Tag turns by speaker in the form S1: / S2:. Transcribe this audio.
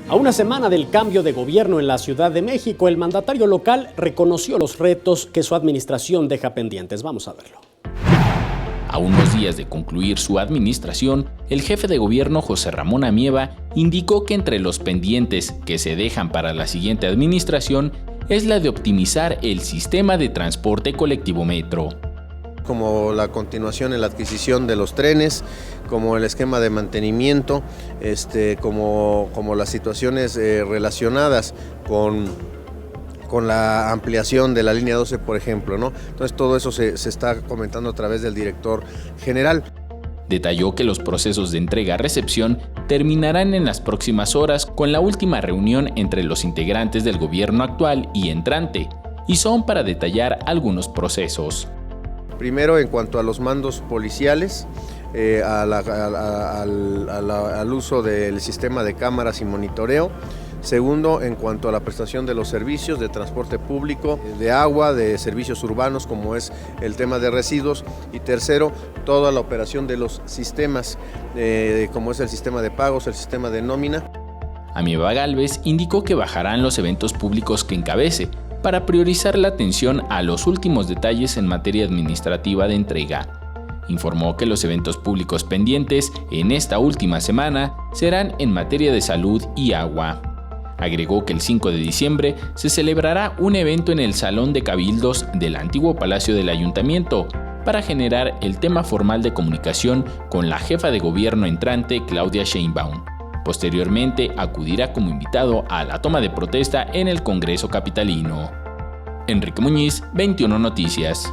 S1: A una semana del cambio de gobierno en la Ciudad de México, el mandatario local reconoció los retos que su administración deja pendientes. Vamos a verlo.
S2: A unos días de concluir su administración, el jefe de gobierno José Ramón Amieva indicó que entre los pendientes que se dejan para la siguiente administración es la de optimizar el sistema de transporte colectivo metro.
S3: Como la continuación en la adquisición de los trenes, como el esquema de mantenimiento, como las situaciones relacionadas con la ampliación de la línea 12, por ejemplo, ¿no? Entonces todo eso se está comentando a través del director general.
S2: Detalló que los procesos de entrega-recepción terminarán en las próximas horas con la última reunión entre los integrantes del gobierno actual y entrante, y son para detallar algunos procesos.
S3: Primero, en cuanto a los mandos policiales, al uso del sistema de cámaras y monitoreo. Segundo, en cuanto a la prestación de los servicios de transporte público, de agua, de servicios urbanos, como es el tema de residuos. Y tercero, toda la operación de los sistemas, como es el sistema de pagos, el sistema de nómina.
S2: Amieva Gálvez indicó que bajarán los eventos públicos que encabece, para priorizar la atención a los últimos detalles en materia administrativa de entrega. Informó que los eventos públicos pendientes en esta última semana serán en materia de salud y agua. Agregó que el 5 de diciembre se celebrará un evento en el Salón de Cabildos del antiguo Palacio del Ayuntamiento para generar el tema formal de comunicación con la jefa de gobierno entrante, Claudia Sheinbaum. Posteriormente acudirá como invitado a la toma de protesta en el Congreso capitalino. Enrique Muñiz, 21 Noticias.